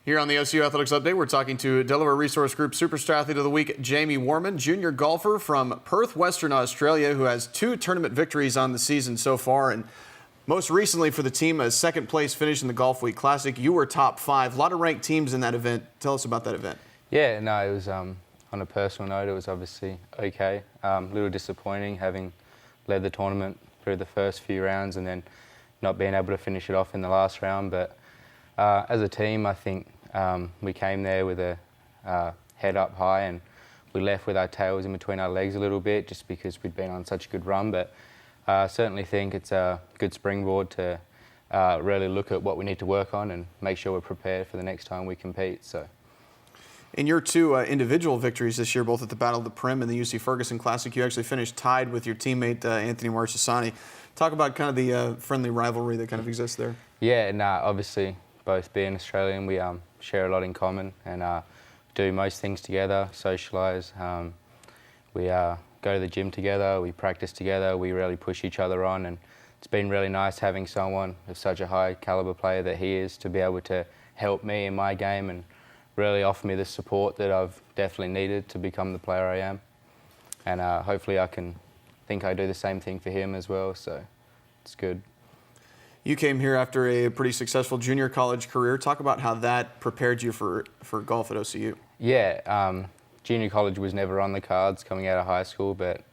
Here on the OCU Athletics Update, we're talking to Delaware Resource Group Superstar Athlete of the Week, Jamie Warman, junior golfer from Perth, Western Australia, who has 2 tournament victories on the season so far. And most recently for the team, a second-place finish in the Golf Week Classic. You were top 5. A lot of ranked teams in that event. Tell us about that event. Yeah, no, it was, on a personal note, it was obviously okay. A little disappointing having led the tournament through the first few rounds and then not being able to finish it off in the last round. But as a team, I think we came there with a head up high, and we left with our tails in between our legs a little bit just because we'd been on such a good run. But I certainly think it's a good springboard to really look at what we need to work on and make sure we're prepared for the next time we compete. So, in your 2 individual victories this year, both at the Battle of the Prim and the UC Ferguson Classic, you actually finished tied with your teammate Anthony Marchesani. Talk about kind of the friendly rivalry that kind of exists there. Yeah, obviously both being Australian, we share a lot in common and do most things together, socialise. We go to the gym together, we practice together, we really push each other on, and it's been really nice having someone of such a high calibre player that he is to be able to help me in my game and really offer me the support that I've definitely needed to become the player I am. And hopefully I do the same thing for him as well, so it's good. You came here after a pretty successful junior college career. Talk about how that prepared you for golf at OCU. Yeah, junior college was never on the cards coming out of high school, but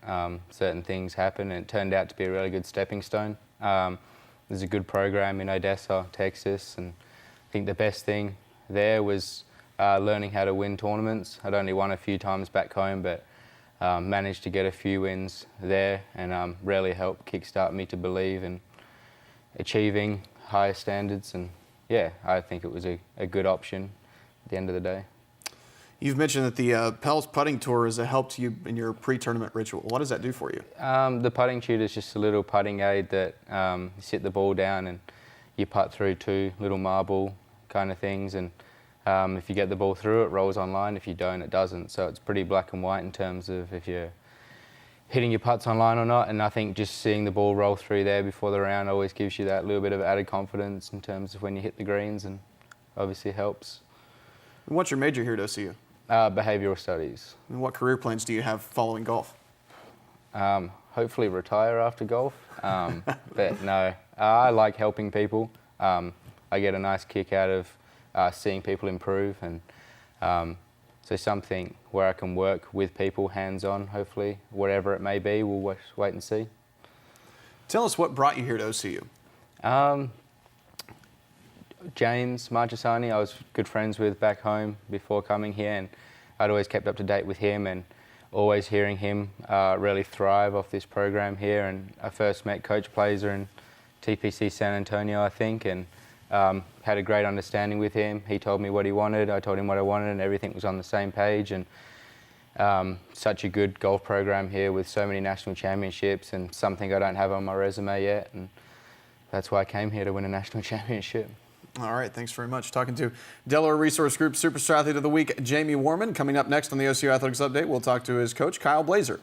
certain things happened and it turned out to be a really good stepping stone. There's a good program in Odessa, Texas, and I think the best thing there was learning how to win tournaments. I'd only won a few times back home, but managed to get a few wins there and really helped kickstart me to believe in achieving higher standards. And yeah, I think it was a good option at the end of the day. You've mentioned that the Pels putting tour has helped you in your pre-tournament ritual. What does that do for you? The putting tutor is just a little putting aid that you sit the ball down and you putt through 2 little marble kind of things, and if you get the ball through, it rolls on line. If you don't, it doesn't. So it's pretty black and white in terms of if you're hitting your putts on line or not. And I think just seeing the ball roll through there before the round always gives you that little bit of added confidence in terms of when you hit the greens, and obviously helps. What's your major here at OCU? Behavioural studies. And what career plans do you have following golf? Hopefully retire after golf. But no, I like helping people. I get a nice kick out of seeing people improve, and so something where I can work with people hands-on, hopefully, whatever it may be. We'll wait and see. Tell us what brought you here to OCU. James Marchesani, I was good friends with back home before coming here, and I'd always kept up to date with him and always hearing him really thrive off this program here. And I first met Coach Blaser in TPC San Antonio, I think, and had a great understanding with him. He told me what he wanted, I told him what I wanted, and everything was on the same page. And such a good golf program here with so many national championships, and something I don't have on my resume yet, and that's why I came here, to win a national championship. All right, thanks very much. Talking to Delaware Resource Group Superstar Athlete of the Week, Jamie Warman. Coming up next on the OCU Athletics Update, we'll talk to his coach, Kyle Blaser.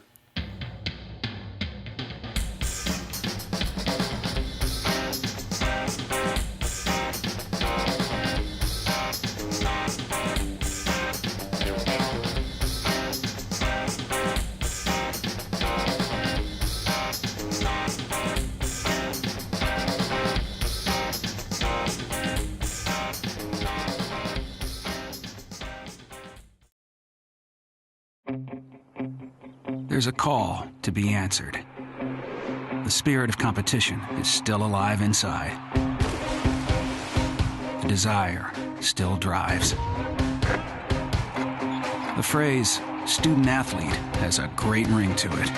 There's a call to be answered. The spirit of competition is still alive inside. The desire still drives. The phrase student athlete has a great ring to it.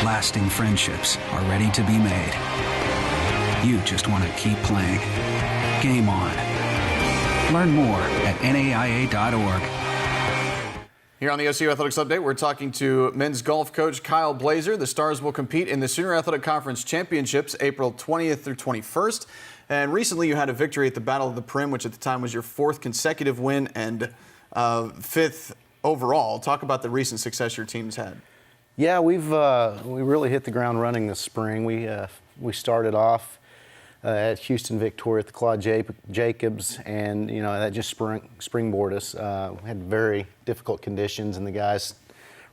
Lasting friendships are ready to be made. You just want to keep playing. Game on. Learn more at naia.org. Here on the OCU Athletics Update, we're talking to men's golf coach Kyle Blaser. The Stars will compete in the Sooner Athletic Conference Championships April 20th through 21st. And recently you had a victory at the Battle of the Prim, which at the time was your 4th consecutive win and 5th overall. Talk about the recent success your team's had. Yeah, we really hit the ground running this spring. We started off at Houston Victoria at the Claude Jacobs, and that just springboarded us. We had very difficult conditions, and the guys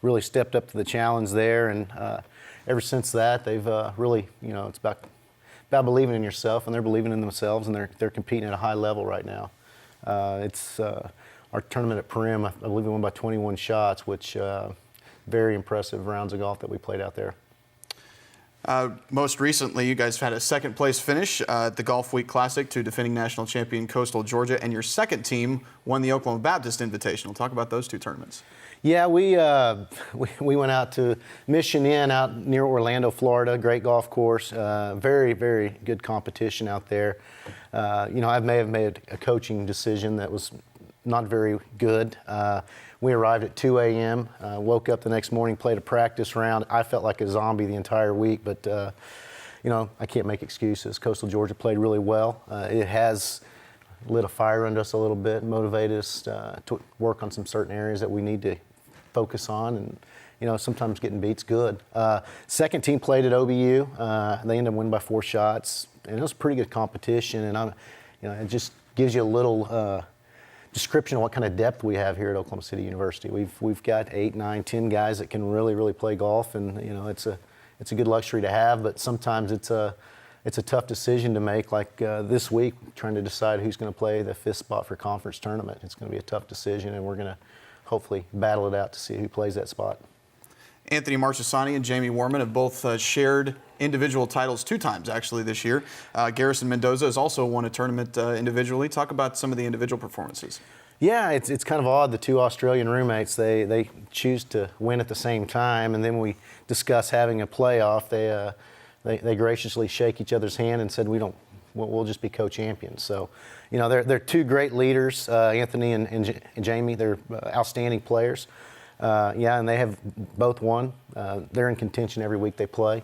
really stepped up to the challenge there. And ever since that, they've really, it's about believing in yourself, and they're believing in themselves, and they're competing at a high level right now. It's our tournament at Prim. I believe we won by 21 shots, which very impressive rounds of golf that we played out there. Most recently, you guys had a second-place finish at the Golf Week Classic to defending national champion Coastal Georgia, and your second team won the Oklahoma Baptist Invitational. Talk about those two tournaments. Yeah, we went out to Mission Inn out near Orlando, Florida. Great golf course. Very, very good competition out there. I may have made a coaching decision that was not very good. We arrived at 2 a.m., woke up the next morning, played a practice round. I felt like a zombie the entire week, but, I can't make excuses. Coastal Georgia played really well. It has lit a fire under us a little bit, motivated us to work on some certain areas that we need to focus on, and, sometimes getting beat's good. Second team played at OBU. They ended up winning by 4 shots, and it was a pretty good competition, and it just gives you a little description of what kind of depth we have here at Oklahoma City University. We've got 8, 9, 10 guys that can really, really play golf, and it's a good luxury to have. But sometimes it's a tough decision to make. Like this week, trying to decide who's going to play the 5th spot for conference tournament. It's going to be a tough decision, and we're going to hopefully battle it out to see who plays that spot. Anthony Marchesani and Jamie Warman have both shared individual titles 2 times, actually, this year. Garrison Mendoza has also won a tournament individually. Talk about some of the individual performances. Yeah, it's kind of odd. The 2 Australian roommates, they choose to win at the same time, and then when we discuss having a playoff, they graciously shake each other's hand and said, we'll just be co-champions. So, they're 2 great leaders, Anthony and Jamie. They're outstanding players. And they have both won. They're in contention every week they play.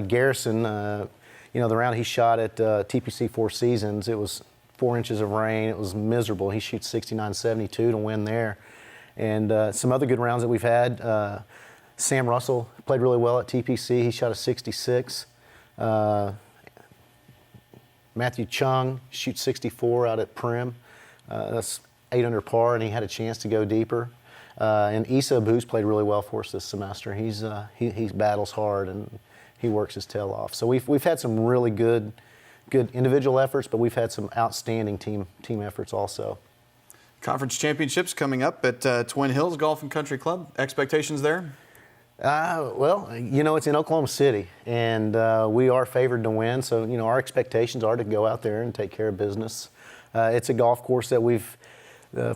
Garrison, the round he shot at TPC 4 Seasons, it was 4 inches of rain. It was miserable. He shoots 69-72 to win there. And some other good rounds that we've had. Sam Russell played really well at TPC. He shot a 66. Matthew Chung shoots 64 out at Prim. That's 8 under par, and he had a chance to go deeper. And Issa Boo's played really well for us this semester. He battles hard and he works his tail off. So we've had some really good individual efforts, but we've had some outstanding team efforts also. Conference championships coming up at Twin Hills Golf and Country Club. Expectations there? It's in Oklahoma City, and we are favored to win. So, our expectations are to go out there and take care of business. It's a golf course that we've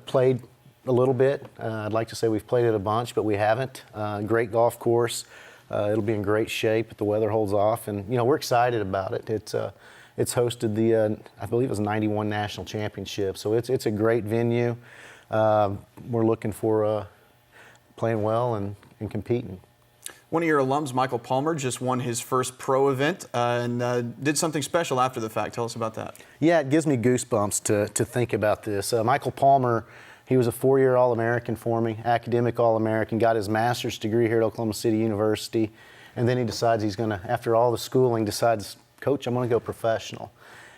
played a little bit. I'd like to say we've played it a bunch, but we haven't. Great golf course. It'll be in great shape if the weather holds off, and we're excited about it. It's hosted the I believe it was 91 national championship, so it's a great venue. We're looking for playing well and competing. One of your alums, Michael Palmer, just won his first pro event and did something special after the fact. Tell us about that. Yeah, it gives me goosebumps to think about this. Michael Palmer, he was a 4-year All-American for me, academic All-American, got his master's degree here at Oklahoma City University, and then he decides he's going to, after all the schooling, decides, Coach, I'm going to go professional.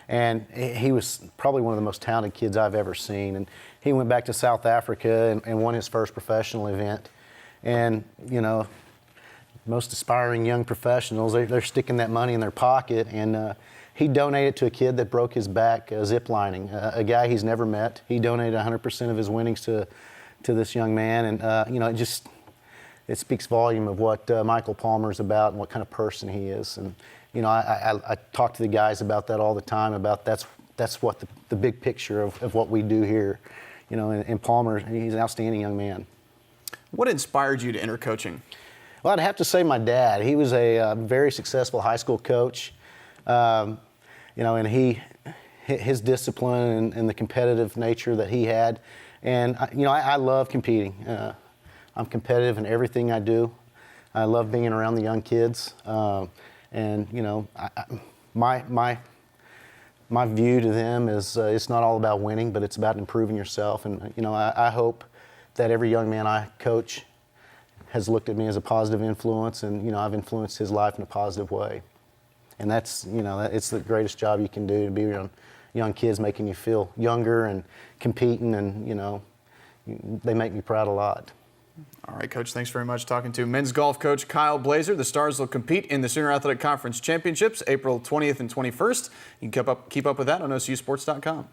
And he was probably one of the most talented kids I've ever seen. And he went back to South Africa and won his first professional event. And, most aspiring young professionals, they're sticking that money in their pocket, and he donated to a kid that broke his back zip-lining, a guy he's never met. He donated 100% of his winnings to this young man, and it speaks volume of what Michael Palmer's about and what kind of person he is. And I talk to the guys about that all the time. About that's what the big picture of what we do here. And Palmer, he's an outstanding young man. What inspired you to enter coaching? Well, I'd have to say my dad. He was a very successful high school coach, and his discipline and the competitive nature that he had. And, I love competing. I'm competitive in everything I do. I love being around the young kids. My view to them is it's not all about winning, but it's about improving yourself. And, I hope that every young man I coach has looked at me as a positive influence, and I've influenced his life in a positive way. And that's, it's the greatest job you can do, to be around young kids, making you feel younger and competing, and, they make me proud a lot. All right, Coach, thanks very much. Talking to men's golf coach Kyle Blaser. The Stars will compete in the Sooner Athletic Conference Championships April 20th and 21st. You can keep up with that on OCUsports.com.